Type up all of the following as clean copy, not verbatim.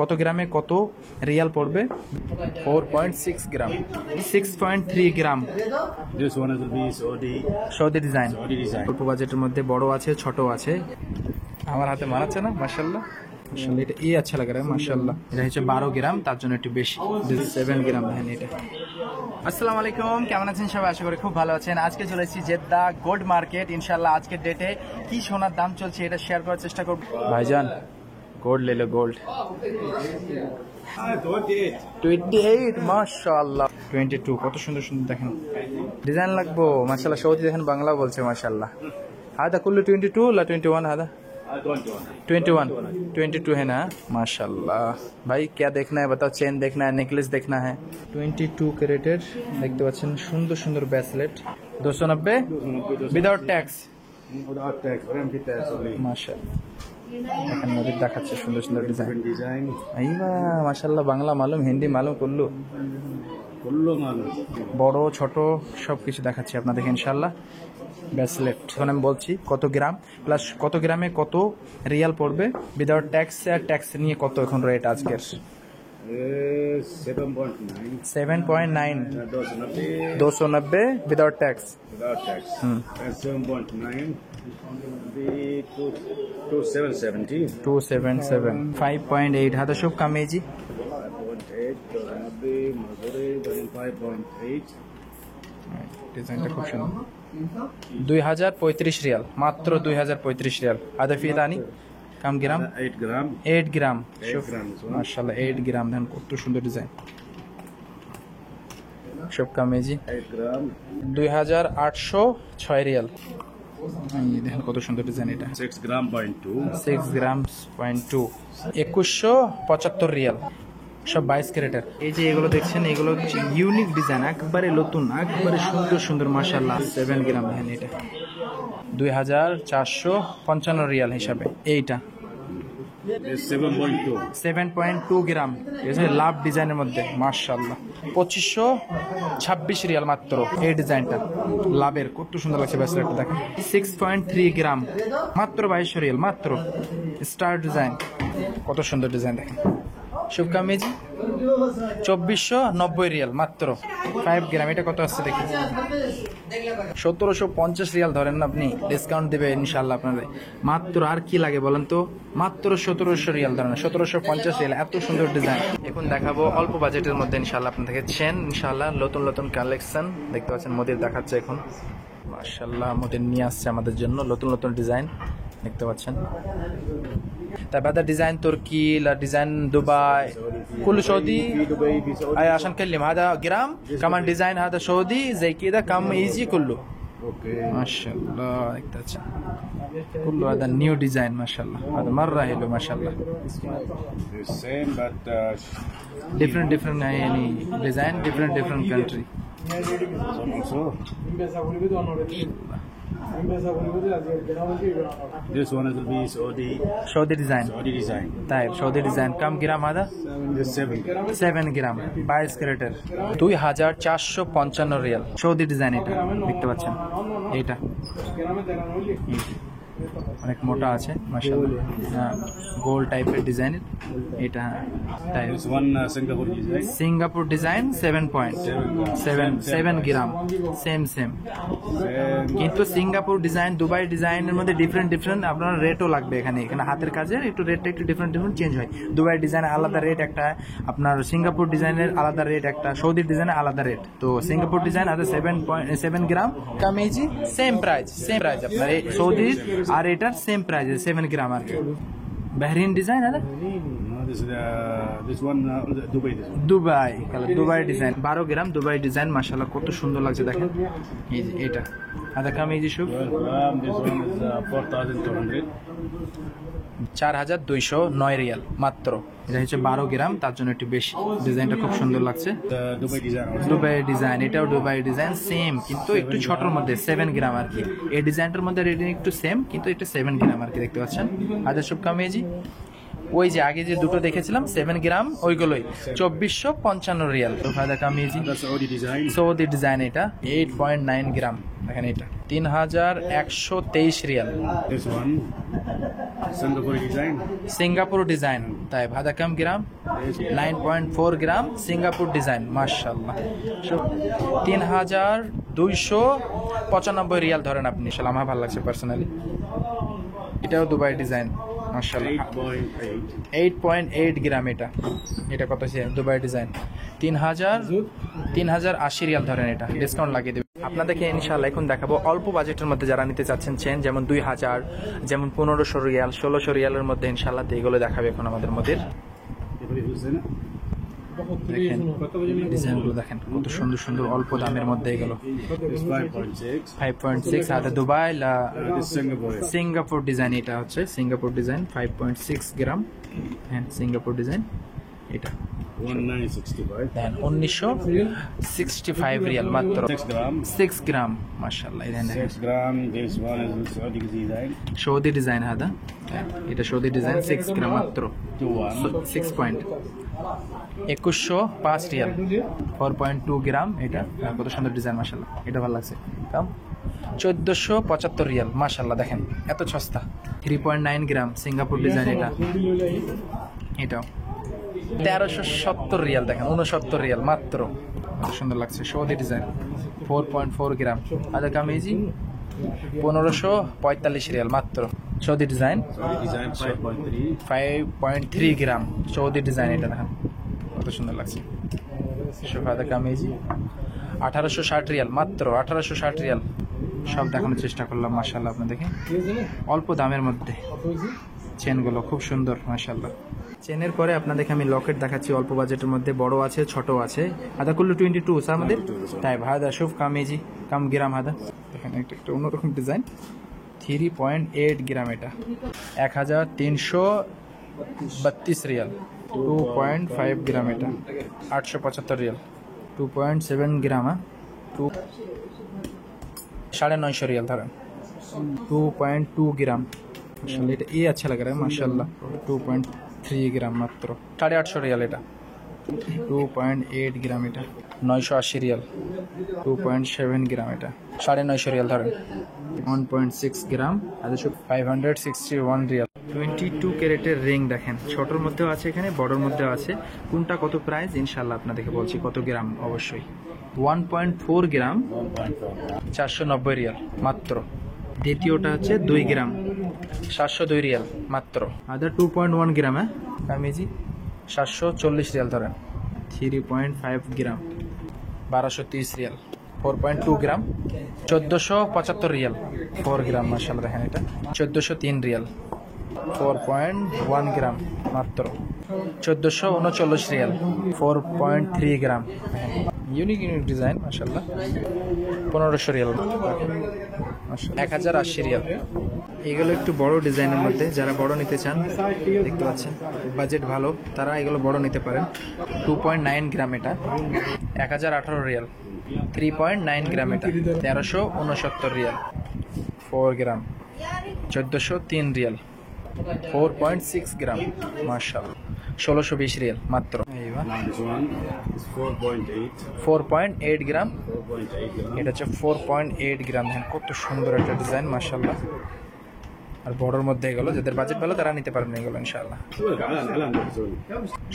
কত গ্রামে কত রিয়াল পড়বে? 4.6 গ্রাম, 6.3 গ্রাম। This one will be Saudi design. Saudi design. অল্প বাজেটের মধ্যে বড় আছে, ছোট আছে। আমার হাতে মানাচ্ছে না মাশাআল্লাহ। মাশাআল্লাহ, এটা এই আচ্ছা লাগে মাশাআল্লাহ। এটা হচ্ছে 12 গ্রাম, তার জন্য একটু বেশি। 7 গ্রাম দেখেন এটা। আসসালামু আলাইকুম, কেমন আছেন সবাই? আশা করি খুব ভালো আছেন। আজকে চলে এসেছি জেদ্দা গোল্ড মার্কেট। ইনশাআল্লাহ আজকের ডেটে কি সোনার দাম চলছে এটা শেয়ার করার চেষ্টা করব। ভাইজান গোল্ড ले लो, গোল্ড 28 মাশাআল্লাহ। 22 কত সুন্দর সুন্দর দেখেন ডিজাইন লাগবো মাশাআল্লাহ। সৌদি দেখেন বাংলা বলছে মাশাআল্লাহ। हादा कुल्लू 22 ला 21 हादा 22 है ना माशाल्लाह। भाई क्या देखना है बताओ? चेन देखना है, नेकलेस देखना है? 22 ক্যারেটের দেখতে পাচ্ছেন সুন্দর সুন্দর ব্রেসলেট 290 উইদাউট ট্যাক্স। মাশাআল্লাহ এখন নদীর দেখাচ্ছে সুন্দর সুন্দর ডিজাইন। আইবা মাশাআল্লাহ, বাংলা মালুম, হিন্দি মালুম, কুল্লু মালুম, বড় ছোট সবকিছু দেখাচ্ছি আপনাদেরকে ইনশাআল্লাহ। ব্রেসলেট এখন আমি বলছি কত গ্রাম প্লাস কত গ্রামে কত রিয়াল পড়বে উইদাউট ট্যাক্স। আর ট্যাক্স নিয়ে কত এখন রেট আজকের? 7.9 290 विदाउट टैक्स। 7.9 277 277 5.8 هذا شوف كم يجي 5.8 ডিজাইনটা খুব সুন্দর। 2035 রিয়াল, মাত্র 2035 রিয়াল। هذا في ثاني कम ग्राम 8 ग्राम माशाल्लाह 8 ग्राम দেখেন কত সুন্দর ডিজাইন। সব কামেজি 8 গ্রাম 2806 রিয়াল। এই দেখেন কত সুন্দর ডিজাইন এটা। 6 গ্রাম 0.2 6 গ্রাম 0.2 2175 রিয়াল। সব 22 ক্যারেটের। এই যে এগুলো দেখছেন এগুলো হচ্ছে ইউনিক ডিজাইন, একবারে নতুন, একবারে সুন্দর সুন্দর মাশাআল্লাহ। 7 গ্রাম দেখেন এটা 2455 রিয়াল হিসাবে। এইটা 7.2 গ্রাম, এই লাভ ডিজাইনের মধ্যে মাশাআল্লাহ 2526 রিয়াল মাত্র। এই ডিজাইনটা লাভের কত সুন্দর লাগছে ব্রেসলেটটা দেখেন। 6.3 গ্রাম মাত্র 2200 রিয়াল মাত্র। স্টার ডিজাইন কত সুন্দর ডিজাইন দেখেন। শুভকামিজি 2490 রিয়াল মাত্র 5 গ্রাম। এটা কত আসছে দেখি? 1750 রিয়াল ধরেন না আপনি, ডিসকাউন্ট দেবে ইনশাআল্লাহ আপনাদের। মাত্র আর কি লাগে বলেন তো? মাত্র 1700 রিয়াল ধরেন, 1750 রিয়াল। এত সুন্দর ডিজাইন। এখন দেখাবো অল্প বাজেটের মধ্যে ইনশাআল্লাহ আপনাদেরকে চেন ইনশাআল্লাহ নতুন নতুন কালেকশন দেখতে পাচ্ছেন। মোদির দেখাচ্ছে এখন মাশাআল্লাহ, মোদির নিয়ে আসছে আমাদের জন্য নতুন নতুন ডিজাইন দেখতে পাচ্ছেন। طيب هذا ديزاين تركي لا ديزاين دبي كله سعودي عشان نكلم. هذا جرام كمان ديزاين هذا سعودي زي كده كم ايزي كله. اوكي ما شاء الله كله هذا نيو ديزاين ما شاء الله. هذا مره حلو ما شاء الله. the same but different يعني design different country. this one will be Saudi design. طيب Saudi design كم গ্রাম هذا? 7 গ্রাম 22 ক্যারেটের 2455 রিয়াল। সৌদি ডিজাইন এটা দেখতে পাচ্ছেন। এইটা অনেক মোটা আছে মাশাআল্লাহ, গোল টাইপের ডিজাইন এটা। this one Singapore design 7.7 gram same কিন্তু সিঙ্গাপুর ডিজাইন দুবাই ডিজাইনের মধ্যে ডিফারেন্ট আপনার রেটও লাগবে। এখানে হাতের কাজের একটু রেটটা একটু ডিফারেন্ট চেঞ্জ হয়। দুবাই ডিজাইন আলাদা রেট একটা, আপনার সিঙ্গাপুর ডিজাইনের আলাদা রেট একটা, সৌদি ডিজাইনের আলাদা রেট। তো সিঙ্গাপুর ডিজাইন আছে 7.7 গ্রাম কামেজি সেম প্রাইস আপনার সৌদির, আর এটার সেম প্রাইস 7 গ্রাম। আর বাহরিন ডিজাইন আছে this one Dubai design 12 gram Dubai design মাশাআল্লাহ কত সুন্দর লাগছে দেখেন। এই যে এটা আদা কাম এই যে শুভ 4209 রিয়াল মাত্র। এটা হচ্ছে 12 গ্রাম, তার জন্য একটু বেশি। ডিজাইনটা খুব সুন্দর লাগছে। দুবাই ডিজাইন এটাও দুবাই ডিজাইন সেম কিন্তু একটু ছোটর মধ্যে 7 গ্রাম আর কি। এই ডিজাইনটার মধ্যে রেটিং একটু সেম কিন্তু একটু 7 গ্রাম আর কি দেখতে পাচ্ছেন। আদা শুভ কামেজি ওই যে আগে যে দুটো দেখেছিলাম 7 গ্রাম ওইগুলোই 2455 রিয়াল। তো ফায়দা কামিজি সৌদি ডিজাইন এটা 8.9 গ্রাম দেখেন। এটা 3123 Real. This one, Singapore design. Singapore design, তাই ভাদা কাম গ্রাম 9.4 গ্রাম সিঙ্গাপুর ডিজাইন মাশাআল্লাহ। 3295 রিয়াল ধরেন আপনি, ইনশাআল্লাহ আমার ভালো লাগছে পার্সোনালি। এটাও দুবাই ডিজাইন মাশাআল্লাহ। 8.8. 8.8 গ্রাম এটা। এটা কত আছে দুবাই ডিজাইন? 3080 রিয়াল ধরেন, এটা ডিসকাউন্ট লাগিয়ে দেবে আপনাদেরকে ইনশাআল্লাহ। এখন দেখাবো অল্প বাজেটের মধ্যে যারা নিতে চাচ্ছেন চেন, যেমন 2000, যেমন 1500 রিয়াল, 1600 রিয়ালের মধ্যে ইনশাআল্লাহ। তো এগুলো দেখাবে এখন আমাদের মধ্যে। দেখেন ডিজাইনগুলো দেখেন কত সুন্দর সুন্দর, অল্প দামের মধ্যে এগুলো। This 5.6. 5.6 আর Dubai This Singapore. Singapore design, এটা হচ্ছে সিঙ্গাপুর ডিজাইন 5.6 গ্রাম। হ্যাঁ সিঙ্গাপুর ডিজাইন এটা 1965. দেন 1965 রিয়াল মাত্র। 6 gram. 6 গ্রাম মাশাআল্লাহ। এই দেখেন 6 gram. This one is Saudi design. Saudi design হাদা, এটা সৌদি ডিজাইন 6 গ্রাম মাত্র। 21. 6 পয়েন্ট 2105 রিয়াল 4.2 গ্রাম। এটা কত সুন্দর ডিজাইন মাশাআল্লাহ, এটা ভালো লাগছে। দাম 1475 রিয়াল মাশাআল্লাহ। দেখেন এত সস্তা। 3.9 গ্রাম সিঙ্গাপুর ডিজাইন এটা। এটাও 1370 রিয়াল, দেখেন 69 রিয়াল মাত্র। কত সুন্দর লাগছে, সৌদি ডিজাইন 4.4 গ্রাম। আদা কামিজি 1545 রিয়াল মাত্র। Saudi design Saudi design 5.3. 5.3 গ্রাম সৌদি ডিজাইন, এটা দেখেন কত সুন্দর লাগছে। আদা কামিজি 1860 রিয়াল মাত্র। 1860 রিয়াল সব দেখানোর চেষ্টা করলাম মাশাআল্লাহ আপনাদেরকে, অল্প দামের মধ্যে। চেনগুলো খুব সুন্দর মাশাআল্লাহ। চেনের পরে আপনাদেরকে আমি লকেট দেখাচ্ছি অল্প বাজেটের মধ্যে, বড় আছে ছোট আছে। আদা কুল্লু 22 স্যার আমাদের, তাই ভাদা শুভ কামেজি কাম গ্রাম হাদা। দেখেন একটা অন্যরকম ডিজাইন 3.8 গ্রাম, এটা 1332 রিয়াল। 2.5 গ্রাম এটা 875 রিয়াল। 2.7 গ্রাম 950 রিয়াল ধরেন। 2.2 গ্রাম माशाल्लाह, এটা ये अच्छा लग रहा है माशाल्लाह। 2.3 গ্রাম মাত্র 850 রিয়াল এটা। 2.8 গ্রাম এটা 980 রিয়াল। 2.7 গ্রাম এটা 950 রিয়াল ধরেন। 1.6 গ্রাম আর 561 রিয়াল। 22 ক্যারেটের রিং দেখেন, ছোটর মধ্যেও আছে এখানে, বড়র মধ্যেও আছে। কোনটা কত প্রাইস ইনশাআল্লাহ আপনাদেরকে বলছি, কত গ্রাম অবশ্যই। 1.4 গ্রাম 490 রিয়াল মাত্র। দ্বিতীয়টা হচ্ছে 2 গ্রাম 702 রিয়াল মাত্র। আদার 2.1 গ্রাম কামিজি 740 রিয়াল ধরেন। 3.5 গ্রাম 1230 রিয়াল। 4.2 গ্রাম 1475 রিয়াল। 4 গ্রাম মাশাআল্লাহ দেখেন এটা 1403 রিয়াল। 4.1 গ্রাম মাত্র 1439 রিয়াল। 4.3 গ্রাম ইউনিক ডিজাইন মাশাআল্লাহ 1500 রিয়াল। 1080 রিয়াল। এগুলো একটু বড় ডিজাইনের মধ্যে, যারা বড় নিতে চান দেখতে পাচ্ছেন, বাজেট ভালো তারা এগুলো বড় নিতে পারেন। 2.9 গ্রাম এটা 1018 রিয়াল। 3.9 গ্রাম এটা 1369 রিয়াল। 4 গ্রাম 1403 রিয়াল। 4.6 গ্রাম মাশাআল্লাহ 1620 রিয়াল মাত্র। Now this one is 4.8. 4.8 gram 4.8 gram. এটা হচ্ছে 4.8 গ্রাম। দেখেন কত সুন্দর একটা ডিজাইন মাশাআল্লাহ। আর বড়র মধ্যে এগুলো যাদের বাজেট ভালো তারা নিতে পারবেন এগুলো ইনশাআল্লাহ।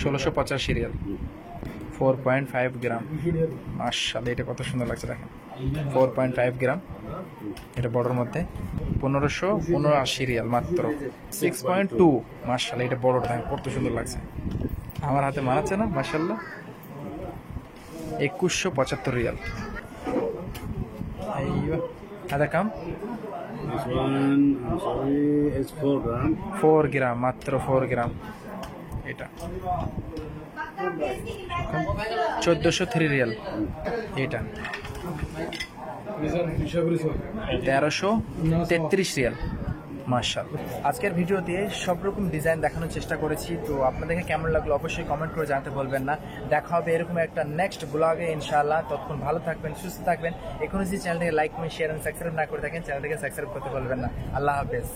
1685 রিয়াল। 4.5 গ্রাম মাশাআল্লাহ, এটা কত সুন্দর লাগছে দেখেন। 4.5 গ্রাম এটা বড়র মধ্যে 1579 রিয়াল মাত্র। 6.2 মাশাআল্লাহ, এটা বড়টা কত সুন্দর লাগছে, আমার হাতে মানাচ্ছে না মাশাআল্লাহ। 2175 রিয়াল। আইয়ো আদা কাম This one, I'm sorry, is 4 gram. 4 গ্রাম মাত্র। 4 গ্রাম এটা 1403 রিয়াল। এটা 1333 রিয়াল মাশাআল্লাহ। আজকের ভিডিও দিয়ে সব রকম ডিজাইন দেখানোর চেষ্টা করেছি, তো আপনাদেরকে কেমন লাগলো অবশ্যই কমেন্ট করে জানাতে বলবেন না। দেখা হবে এরকম একটা নেক্সট ব্লগে ইনশাআল্লাহ। ততক্ষণ ভালো থাকবেন, সুস্থ থাকবেন। এখনো যদি চ্যানেলটাকে লাইক, কমেন্ট, শেয়ার এবং সাবস্ক্রাইব না করে থাকেন চ্যানেলটাকে সাবস্ক্রাইব করতে বলবেন না। আল্লাহ হাফেজ।